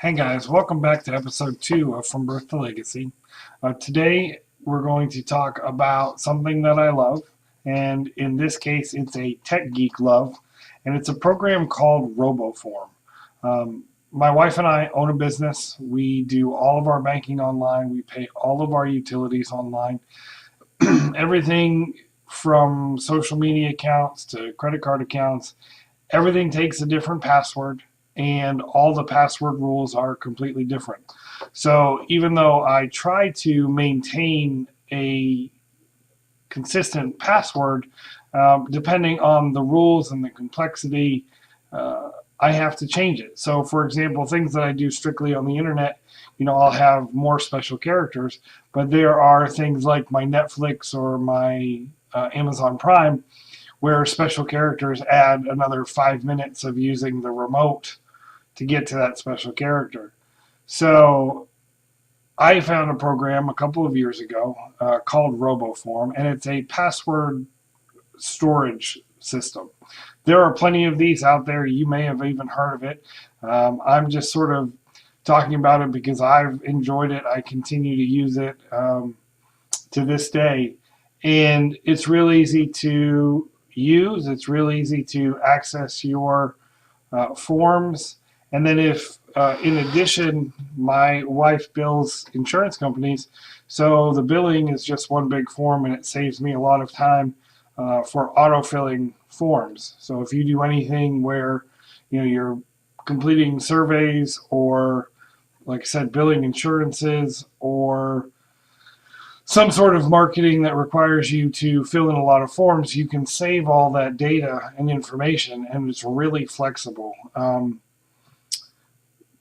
Hey guys, welcome back to episode 2 of From Birth to Legacy. Today we're going to talk about something that I love, and in this case it's a tech geek love, and it's a program called RoboForm. My wife and I own a business. We do all of our banking online. We pay all of our utilities online. Everything from social media accounts to credit card accounts, everything takes a different password, and all the password rules are completely different. So even though I try to maintain a consistent password, depending on the rules and the complexity, I have to change it. So for example, things that I do strictly on the internet, I'll have more special characters, but there are things like my Netflix or my Amazon Prime where special characters add another 5 minutes of using the remote to get to that special character. So I found a program a couple of years ago called RoboForm, and it's a password storage system. There are plenty of these out there. You may have even heard of it. I'm just sort of talking about it because I've enjoyed it. I continue to use it to this day. And it's real easy to use. It's real easy to access your forms. And then if, in addition, my wife bills insurance companies, so the billing is just one big form, and it saves me a lot of time for autofilling forms. So if you do anything where, you're completing surveys or, like I said, billing insurances or some sort of marketing that requires you to fill in a lot of forms, you can save all that data and information, and it's really flexible.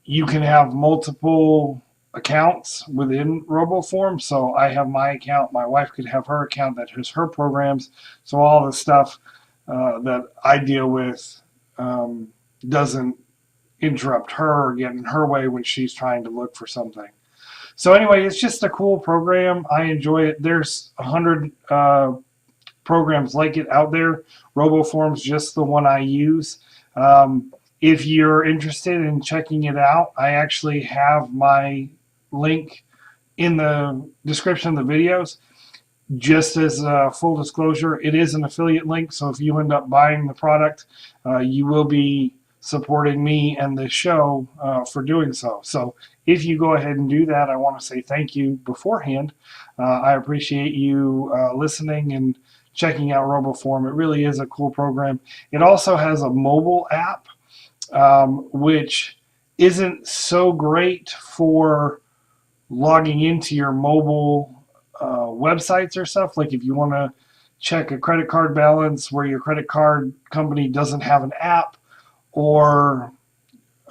You can have multiple accounts within RoboForm. So I have my account, my wife could have her account that has her programs. So all the stuff that I deal with doesn't interrupt her or get in her way when she's trying to look for something. So anyway, it's just a cool program. I enjoy it. There's 100 programs like it out there. RoboForm's just the one I use. If you're interested in checking it out, I actually have my link in the description of the videos. Just as a full disclosure, it is an affiliate link, so if you end up buying the product, you will be supporting me and the show for doing so. So if you go ahead and do that, I want to say thank you beforehand. I appreciate you listening and checking out RoboForm. It really is a cool program. It also has a mobile app, which isn't so great for logging into your mobile websites or stuff. Like if you want to check a credit card balance where your credit card company doesn't have an app, or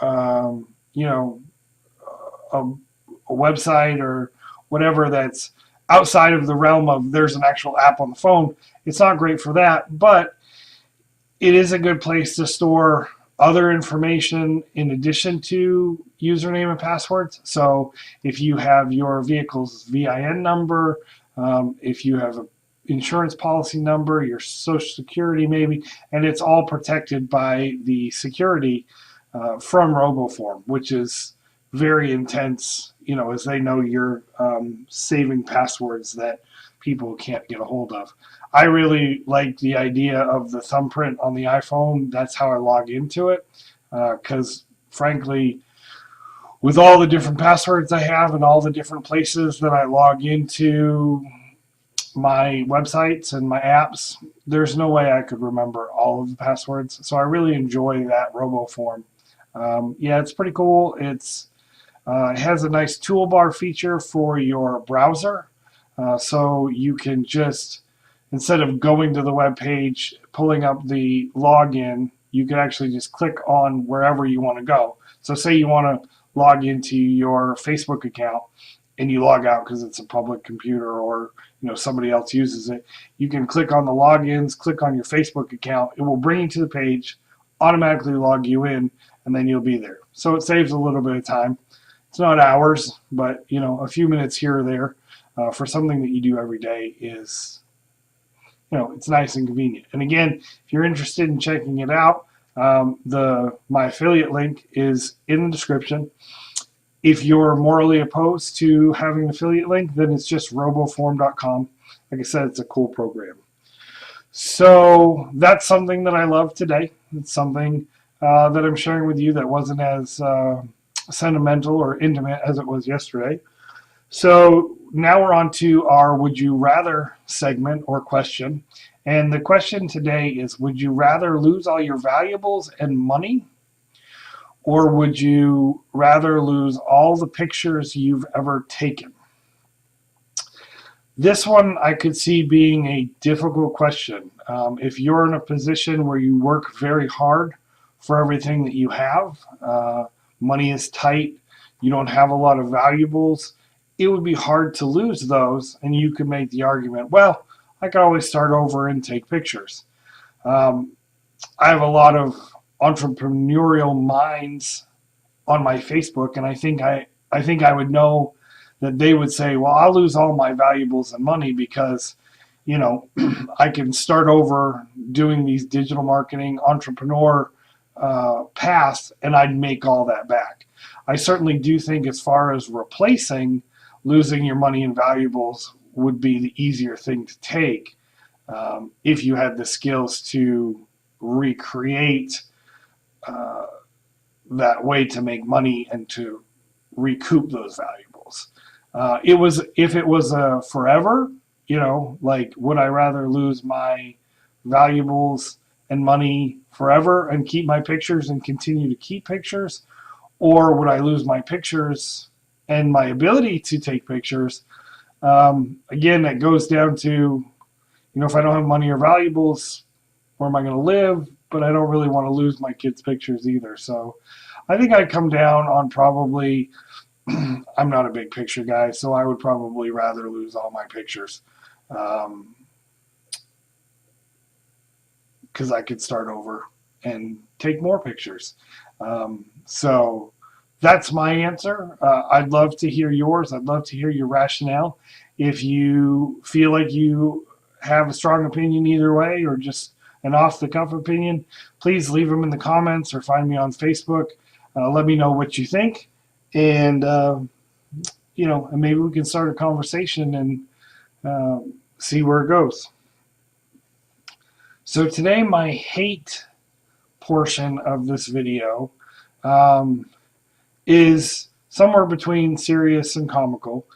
a website or whatever that's outside of the realm of there's an actual app on the phone. It's not great for that, but it is a good place to store other information in addition to username and passwords. So if you have your vehicle's VIN number, if you have an insurance policy number, your social security maybe, and it's all protected by the security from RoboForm, which is very intense, as they know you're saving passwords that people can't get a hold of. I really like the idea of the thumbprint on the iPhone. That's how I log into it, because frankly, with all the different passwords I have and all the different places that I log into my websites and my apps, there's no way I could remember all of the passwords. So I really enjoy that RoboForm. Yeah, it's pretty cool. It has a nice toolbar feature for your browser. So you can just, instead of going to the web page, pulling up the login, you can actually just click on wherever you want to go. So say you want to log into your Facebook account and you log out because it's a public computer or somebody else uses it. You can click on the logins, click on your Facebook account. It will bring you to the page, automatically log you in, and then you'll be there. So it saves a little bit of time. It's not hours, but a few minutes here or there for something that you do every day is, it's nice and convenient. And again, if you're interested in checking it out, my affiliate link is in the description. If you're morally opposed to having an affiliate link, then it's just roboform.com. Like I said, it's a cool program. So that's something that I love today. It's something that I'm sharing with you that wasn't as sentimental or intimate as it was yesterday. So now we're on to our Would You Rather segment or question. And the question today is, would you rather lose all your valuables and money, or would you rather lose all the pictures you've ever taken? This one I could see being a difficult question. If you're in a position where you work very hard for everything that you have, money is tight, you don't have a lot of valuables, it would be hard to lose those, and you could make the argument, well, I could always start over and take pictures. I have a lot of entrepreneurial minds on my Facebook, and I think I would know that they would say, well, I'll lose all my valuables and money because, I can start over doing these digital marketing entrepreneur paths, and I'd make all that back. I certainly do think as far as replacing losing your money and valuables would be the easier thing to take if you had the skills to recreate that way to make money and to recoup those valuables. If it was forever, like would I rather lose my valuables and money forever and keep my pictures and continue to keep pictures, or would I lose my pictures and my ability to take pictures? Again, it goes down to, if I don't have money or valuables, where am I going to live? But I don't really want to lose my kids' pictures either. So I think I'd come down on probably, I'm not a big picture guy, so I would probably rather lose all my pictures. Because I could start over and take more pictures. So that's my answer. I'd love to hear yours. I'd love to hear your rationale. If you feel like you have a strong opinion either way, or just an off-the-cuff opinion, please leave them in the comments or find me on Facebook. Let me know what you think, and and maybe we can start a conversation and see where it goes. So today, my hate portion of this video is somewhere between serious and comical.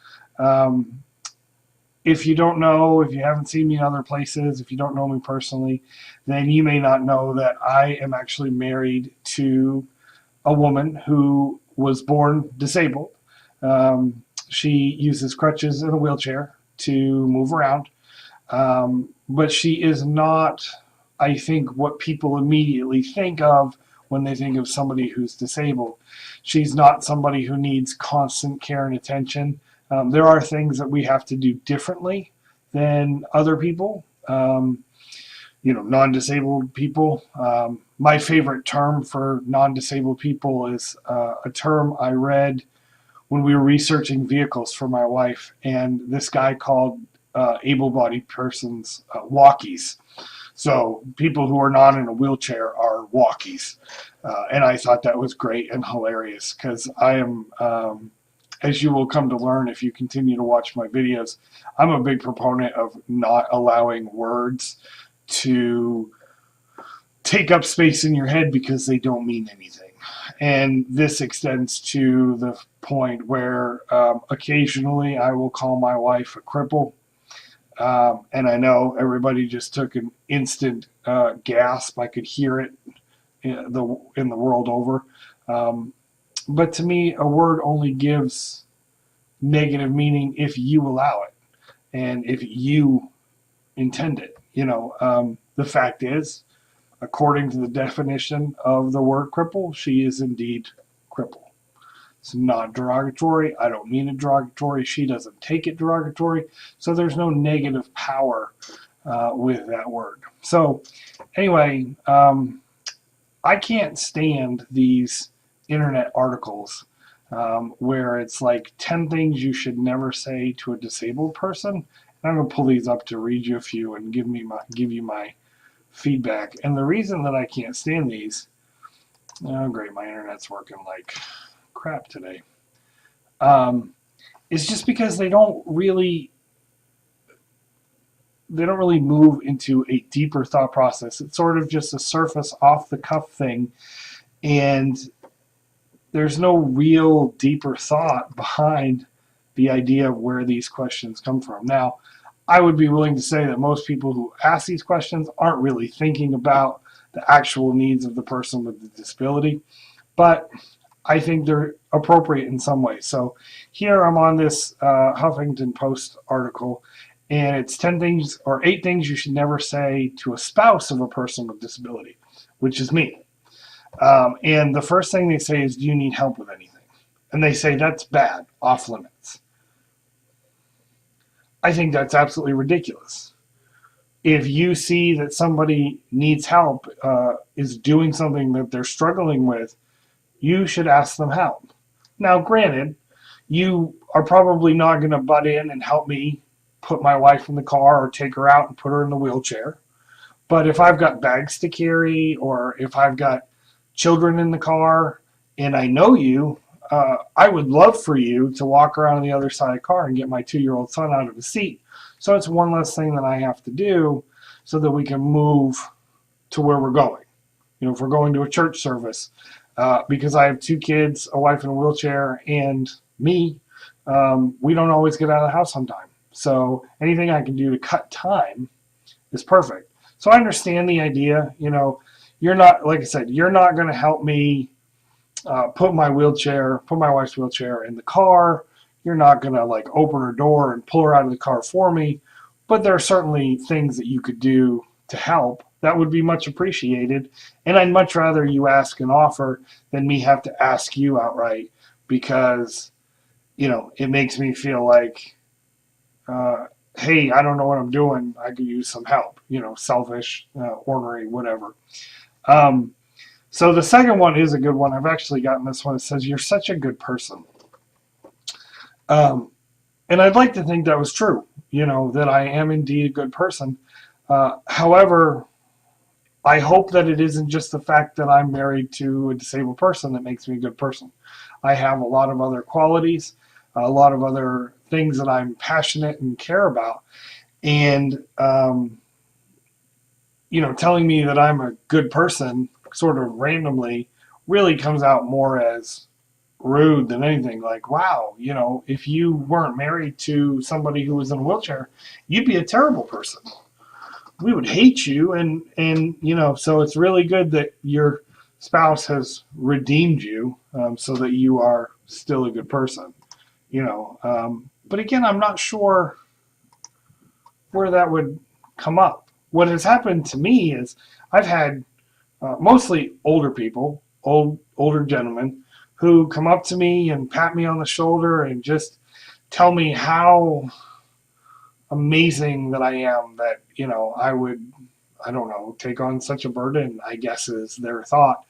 If you don't know, if you haven't seen me in other places, if you don't know me personally, then you may not know that I am actually married to a woman who was born disabled. She uses crutches and a wheelchair to move around, but she is not, I think, what people immediately think of when they think of somebody who's disabled. She's not somebody who needs constant care and attention. There are things that we have to do differently than other people, non-disabled people. My favorite term for non-disabled people is a term I read when we were researching vehicles for my wife, and this guy called able-bodied persons walkies. So people who are not in a wheelchair are walkies. And I thought that was great and hilarious, because I am, as you will come to learn if you continue to watch my videos, I'm a big proponent of not allowing words to take up space in your head because they don't mean anything. And this extends to the point where occasionally I will call my wife a cripple. And I know everybody just took an instant gasp. I could hear it in the world over. But to me, a word only gives negative meaning if you allow it and if you intend it. The fact is, according to the definition of the word cripple, she is indeed cripple. It's not derogatory. I don't mean it derogatory. She doesn't take it derogatory. So there's no negative power with that word. So anyway, I can't stand these internet articles where it's like 10 things you should never say to a disabled person. And I'm going to pull these up to read you a few and give you my feedback. And the reason that I can't stand these, oh great, my internet's working like crap today. is just because they don't really move into a deeper thought process. It's sort of just a surface off the cuff thing, and there's no real deeper thought behind the idea of where these questions come from. Now, I would be willing to say that most people who ask these questions aren't really thinking about the actual needs of the person with the disability, but I think they're appropriate in some way. So here I'm on this Huffington Post article, and it's 10 things or 8 things you should never say to a spouse of a person with disability, which is me. And the first thing they say is, do you need help with anything? And they say that's bad, off limits. I think that's absolutely ridiculous. If you see that somebody needs help, is doing something that they're struggling with, you should ask them help. Now, granted, you are probably not going to butt in and help me put my wife in the car or take her out and put her in the wheelchair. But if I've got bags to carry, or if I've got children in the car and I know you, I would love for you to walk around on the other side of the car and get my 2-year-old son out of his seat. So it's one less thing that I have to do so that we can move to where we're going. If we're going to a church service, because I have 2 kids, a wife in a wheelchair, and me, we don't always get out of the house on time. So anything I can do to cut time is perfect. So I understand the idea. You're not, like I said, you're not going to help me put my wife's wheelchair in the car. You're not going to open her door and pull her out of the car for me. But there are certainly things that you could do to help that would be much appreciated. And I'd much rather you ask and offer than me have to ask you outright, because, it makes me feel like, hey, I don't know what I'm doing. I could use some help, selfish, ornery, whatever. So the second one is a good one. I've actually gotten this one. It says, you're such a good person. And I'd like to think that was true, that I am indeed a good person. However, I hope that it isn't just the fact that I'm married to a disabled person that makes me a good person. I have a lot of other qualities, a lot of other things that I'm passionate and care about. And, telling me that I'm a good person sort of randomly really comes out more as rude than anything. Like, wow, if you weren't married to somebody who was in a wheelchair, you'd be a terrible person. We would hate you. And so it's really good that your spouse has redeemed you, so that you are still a good person, but again, I'm not sure where that would come up. What has happened to me is I've had mostly older people, older gentlemen, who come up to me and pat me on the shoulder and just tell me how amazing that I am, that, I would, I don't know, take on such a burden, I guess is their thought.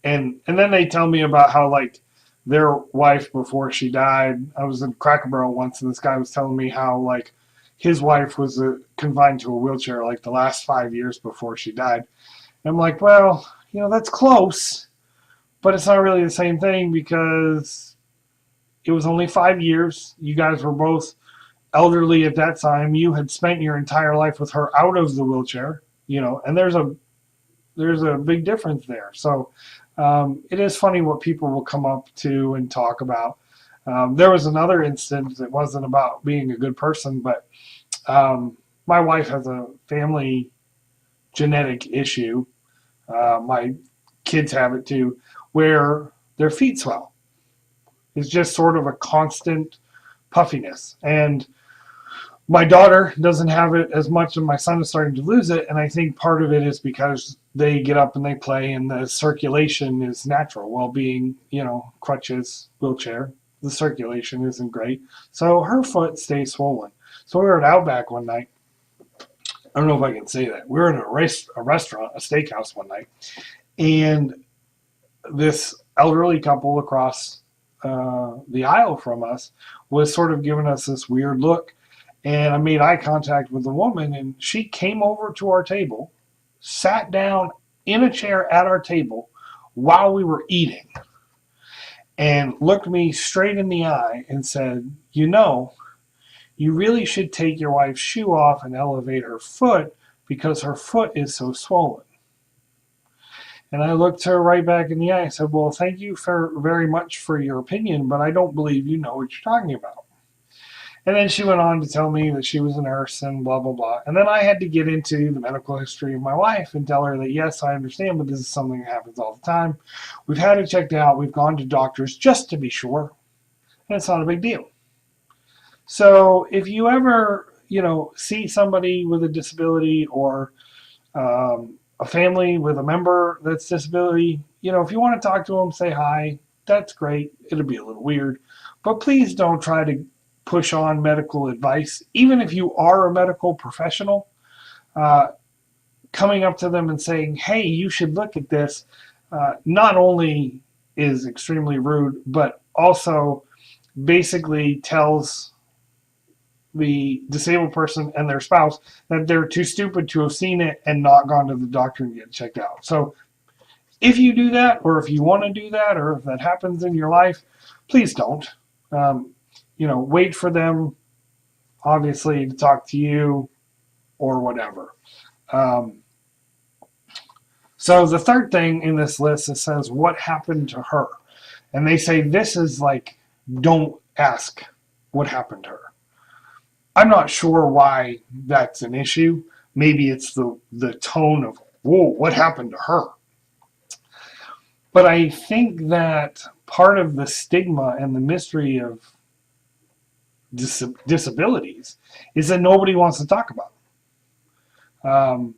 And then they tell me about how, their wife, before she died, I was in Cracker Barrel once, and this guy was telling me how, his wife was confined to a wheelchair, the last 5 years before she died. And I'm like, well, that's close, but it's not really the same thing, because it was only 5 years. You guys were both elderly at that time. You had spent your entire life with her out of the wheelchair, and there's a big difference there. So it is funny what people will come up to and talk about. There was another instance that wasn't about being a good person, but my wife has a family genetic issue. My kids have it too, where their feet swell. It's just sort of a constant puffiness. And my daughter doesn't have it as much, and my son is starting to lose it. And I think part of it is because they get up and they play, and the circulation is natural. While being, crutches, wheelchair, the circulation isn't great. So her foot stays swollen. So we were at Outback one night. I don't know if I can say that. We were in a restaurant, a steakhouse one night, and this elderly couple across the aisle from us was sort of giving us this weird look. And I made eye contact with the woman, and she came over to our table, sat down in a chair at our table while we were eating. and looked me straight in the eye and said, "You know, you really should take your wife's shoe off and elevate her foot because her foot is so swollen." And I looked her right back in the eye and said, "Well, thank you very much for your opinion, but I don't believe you know what you're talking about." And then she went on to tell me that she was a nurse and blah, blah, blah. And then I had to get into the medical history of my wife and tell her that, yes, I understand, but this is something that happens all the time. We've had it checked out. We've gone to doctors just to be sure. And it's not a big deal. So if you ever, see somebody with a disability or a family with a member that's disability, if you want to talk to them, say hi. That's great. It'll be a little weird. But please don't try to push on medical advice. Even if you are a medical professional, coming up to them and saying, "Hey, you should look at this," not only is extremely rude, but also basically tells the disabled person and their spouse that they're too stupid to have seen it and not gone to the doctor and get checked out. So if you do that, or if you want to do that, or if that happens in your life, please don't. Wait for them, obviously, to talk to you or whatever. So the third thing in this list, it says, what happened to her? And they say this is like, don't ask what happened to her. I'm not sure why that's an issue. Maybe it's the tone of, whoa, what happened to her? But I think that part of the stigma and the mystery of disabilities is that nobody wants to talk about them.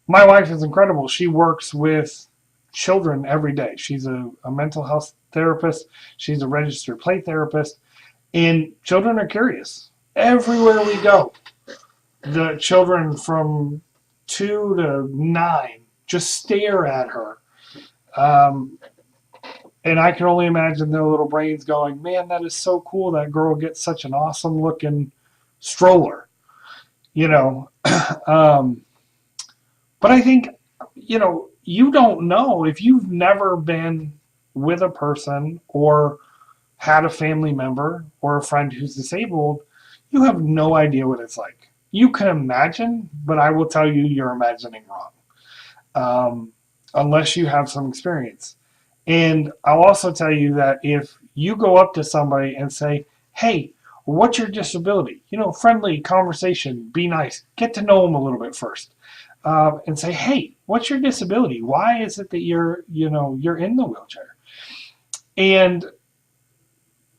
My wife is incredible. She works with children every day. She's a mental health therapist. She's a registered play therapist. And children are curious. Everywhere we go, the children from 2 to 9 just stare at her. And I can only imagine their little brains going, "Man, that is so cool. That girl gets such an awesome looking stroller." But I think, you don't know if you've never been with a person or had a family member or a friend who's disabled, you have no idea what it's like. You can imagine, but I will tell you, you're imagining wrong, unless you have some experience. And I'll also tell you that if you go up to somebody and say, "Hey, what's your disability?" Friendly conversation, be nice, get to know them a little bit first, and say, "Hey, what's your disability? Why is it that you're in the wheelchair?" And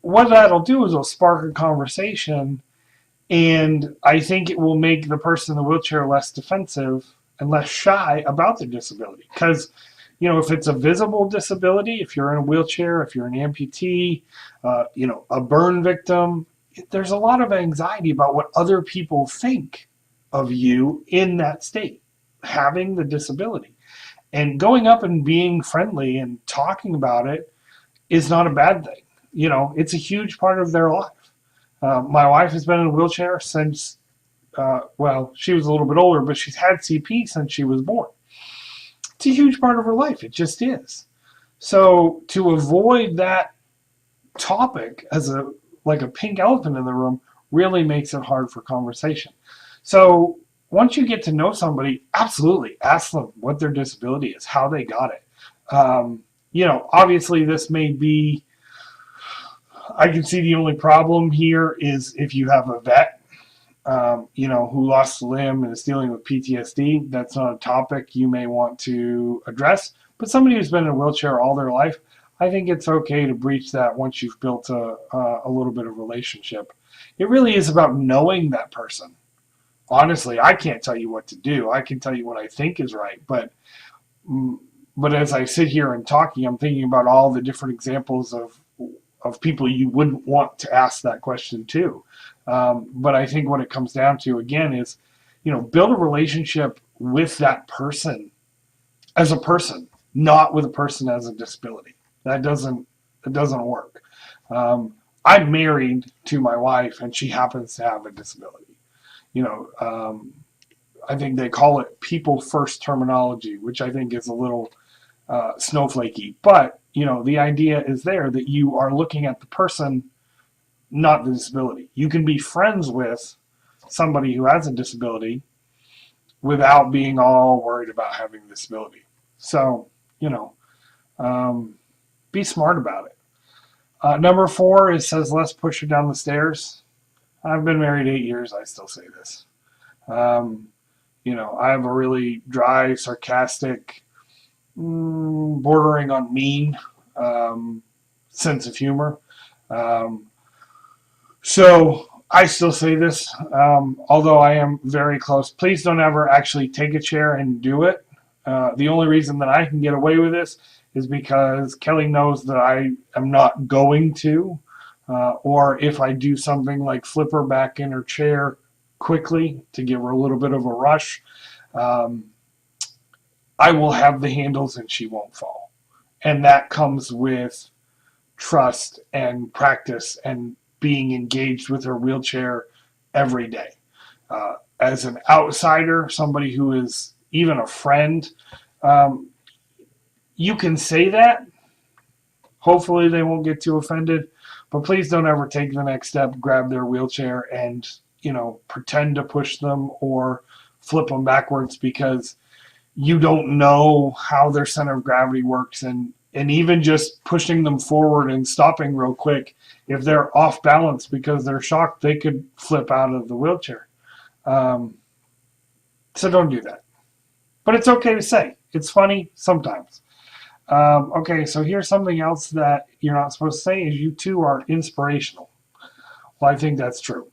what that'll do is it'll spark a conversation, and I think it will make the person in the wheelchair less defensive and less shy about their disability. Because if it's a visible disability, if you're in a wheelchair, if you're an amputee, a burn victim, there's a lot of anxiety about what other people think of you in that state, having the disability. And going up and being friendly and talking about it is not a bad thing. It's a huge part of their life. My wife has been in a wheelchair since, she was a little bit older, but she's had CP since she was born. It's a huge part of her life. It just is. So to avoid that topic as a pink elephant in the room really makes it hard for conversation. So once you get to know somebody, absolutely ask them what their disability is, how they got it. Obviously this may be, I can see the only problem here is if you have a vet, who lost a limb and is dealing with PTSD. That's not a topic you may want to address. But somebody who's been in a wheelchair all their life, I think it's okay to breach that once you've built a little bit of relationship. It really is about knowing that person. Honestly, I can't tell you what to do. I can tell you what I think is right. But as I sit here and talking, I'm thinking about all the different examples of people you wouldn't want to ask that question to. But I think what it comes down to, again, is, build a relationship with that person as a person, not with a person as a disability. That doesn't work. I'm married to my wife, and she happens to have a disability. I think they call it people first terminology, which I think is a little snowflakey. But the idea is there that you are looking at the person, not the disability. You can be friends with somebody who has a disability without being all worried about having a disability. So, be smart about it. Number 4, it says let's push her down the stairs. I've been married 8 years. I still say this. I have a really dry, sarcastic, bordering on mean sense of humor. So I still say this, although I am very close. Please don't ever actually take a chair and do it. The only reason that I can get away with this is because Kelly knows that I am not going to, or if I do something like flip her back in her chair quickly to give her a little bit of a rush, I will have the handles and she won't fall. And that comes with trust and practice and being engaged with her wheelchair every day. As an outsider, somebody who is even a friend, you can say that. Hopefully they won't get too offended, but please don't ever take the next step, grab their wheelchair and, pretend to push them or flip them backwards, because you don't know how their center of gravity works. And even just pushing them forward and stopping real quick, if they're off balance because they're shocked, they could flip out of the wheelchair. So don't do that. But it's okay to say. It's funny sometimes. Okay, so here's something else that you're not supposed to say is you two are inspirational. Well, I think that's true.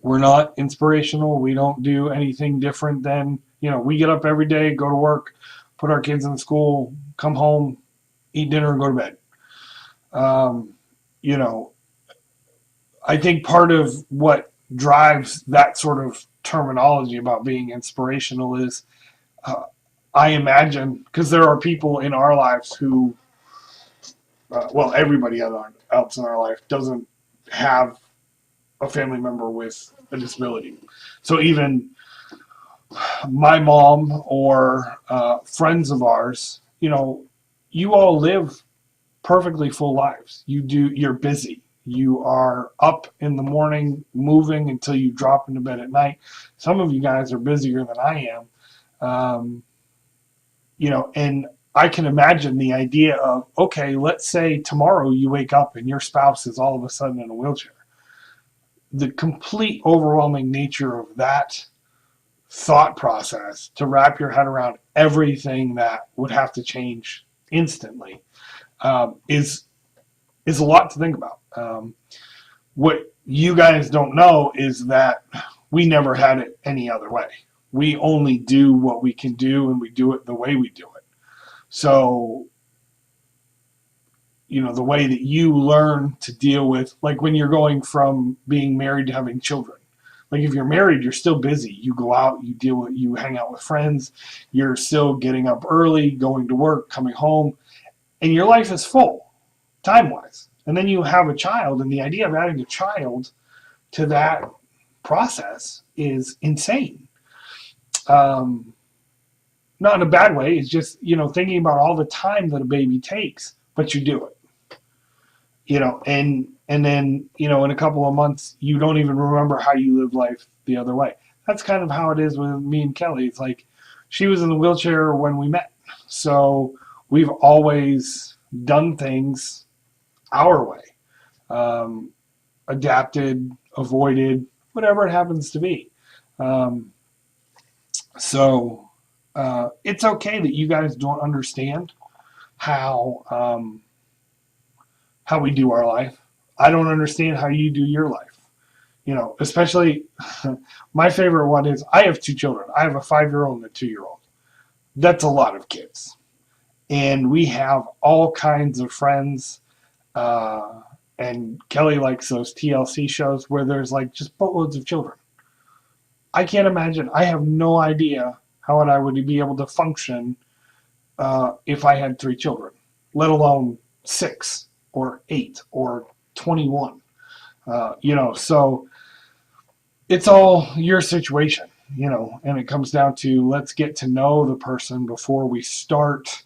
We're not inspirational. We don't do anything different than, we get up every day, go to work, put our kids in school, come home, eat dinner, and go to bed. I think part of what drives that sort of terminology about being inspirational is, I imagine, because there are people in our lives who, everybody else in our life doesn't have a family member with a disability. So even my mom or friends of ours, you all live perfectly full lives. You're busy. You are up in the morning moving until you drop into bed at night. Some of you guys are busier than I am. And I can imagine the idea of, okay, let's say tomorrow you wake up and your spouse is all of a sudden in a wheelchair. The complete overwhelming nature of that thought process to wrap your head around everything that would have to change instantly is a lot to think about. What you guys don't know is that we never had it any other way. We only do what we can do, and we do it the way we do it. So, the way that you learn to deal with, like when you're going from being married to having children. Like if you're married, you're still busy. You go out, you hang out with friends, you're still getting up early, going to work, coming home, and your life is full, time-wise. And then you have a child, and the idea of adding a child to that process is insane. Not in a bad way. It's just, thinking about all the time that a baby takes, but you do it. And then, in a couple of months, you don't even remember how you lived life the other way. That's kind of how it is with me and Kelly. It's like she was in the wheelchair when we met. So we've always done things our way. Adapted, avoided, whatever it happens to be. So it's okay that you guys don't understand how we do our life. I don't understand how you do your life. Especially my favorite one is I have 2 children. I have a 5-year-old and a 2-year-old. That's a lot of kids. And we have all kinds of friends. And Kelly likes those TLC shows where there's like just boatloads of children. I can't imagine. I have no idea how I would be able to function if I had 3 children, let alone 6 or 8 or 21. So it's all your situation, and it comes down to let's get to know the person before we start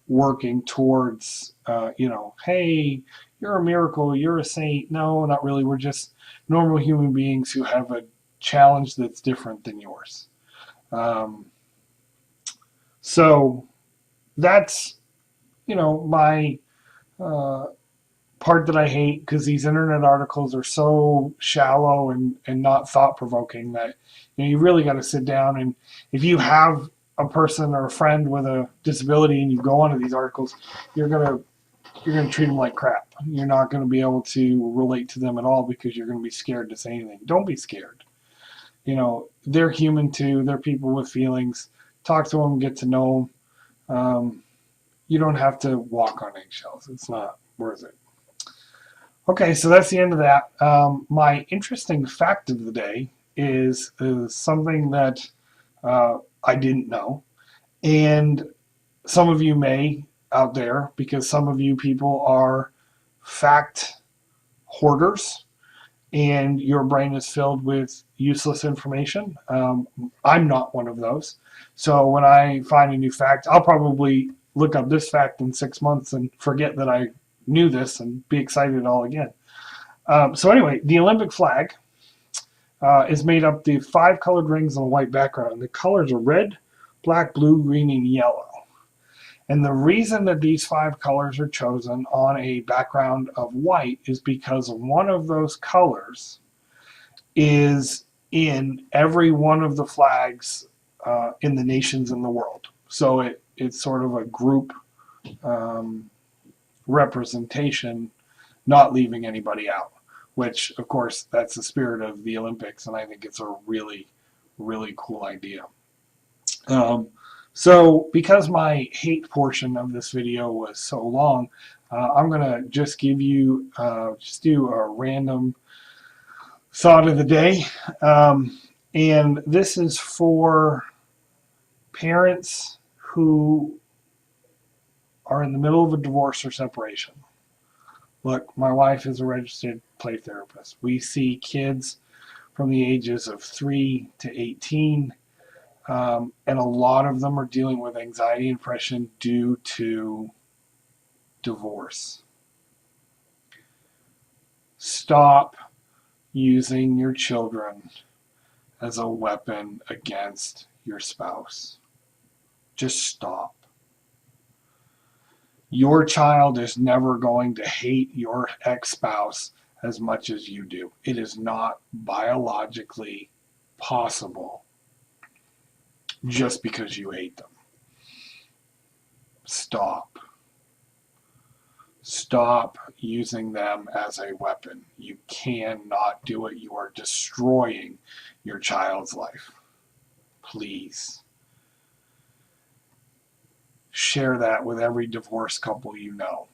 working towards, hey, you're a miracle, you're a saint. No, not really. We're just normal human beings who have a challenge that's different than yours. So that's, my part that I hate, because these internet articles are so shallow and not thought-provoking that you really got to sit down, and if you have a person or a friend with a disability and you go onto these articles, you're gonna treat them like crap. You're not going to be able to relate to them at all because you're going to be scared to say anything. Don't be scared. They're human too. They're people with feelings. Talk to them, get to know them. You don't have to walk on eggshells. It's not worth it. Okay, so that's the end of that. My interesting fact of the day is something that I didn't know. And some of you may out there, because some of you people are fact hoarders and your brain is filled with useless information. I'm not one of those. So when I find a new fact, I'll probably look up this fact in 6 months and forget that I knew this and be excited all again. So anyway, the Olympic flag is made up of 5 colored rings on a white background. The colors are red, black, blue, green, and yellow. And the reason that these 5 colors are chosen on a background of white is because one of those colors is in every one of the flags in the nations in the world. So it's sort of a group representation, not leaving anybody out, which, of course, that's the spirit of the Olympics, and I think it's a really, really cool idea. So because my hate portion of this video was so long, I'm going to just give you, just do a random thought of the day. And this is for parents who are in the middle of a divorce or separation. Look, my wife is a registered play therapist. We see kids from the ages of 3 to 18. And a lot of them are dealing with anxiety and depression due to divorce. Stop using your children as a weapon against your spouse. Just stop. Your child is never going to hate your ex-spouse as much as you do. It is not biologically possible just because you hate them. Stop. Stop using them as a weapon. You cannot do it. You are destroying your child's life. Please. Share that with every divorced couple you know.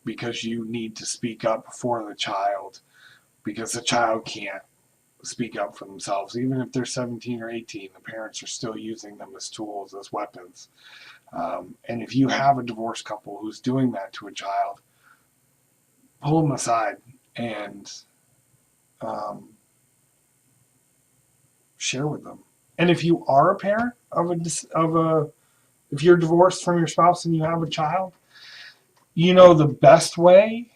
Because you need to speak up for the child, because the child can't speak up for themselves. Even if they're 17 or 18, the parents are still using them as tools, as weapons. And if you have a divorced couple who's doing that to a child, pull them aside and share with them. And if you are a parent if you're divorced from your spouse and you have a child, the best way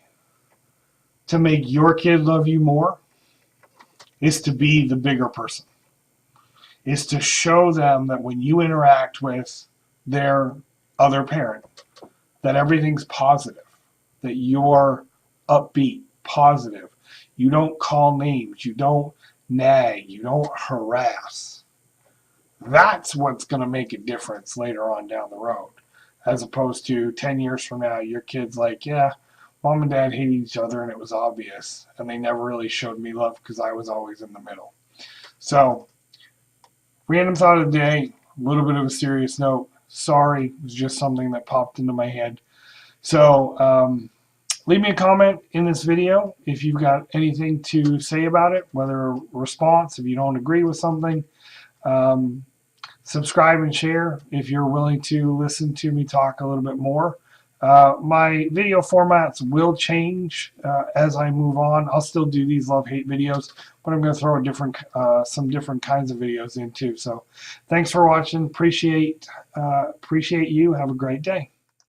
to make your kid love you more is to be the bigger person. Is to show them that when you interact with their other parent, that everything's positive, that you're upbeat, positive. You don't call names, you don't nag, you don't harass. That's what's going to make a difference later on down the road. As opposed to 10 years from now, your kid's like, yeah, mom and dad hate each other and it was obvious. And they never really showed me love because I was always in the middle. So, random thought of the day, a little bit of a serious note. Sorry, it was just something that popped into my head. So, leave me a comment in this video if you've got anything to say about it, whether a response, if you don't agree with something. Subscribe and share if you're willing to listen to me talk a little bit more. My video formats will change as I move on. I'll still do these love-hate videos, but I'm going to throw some different kinds of videos in too. So thanks for watching. Appreciate you. Have a great day.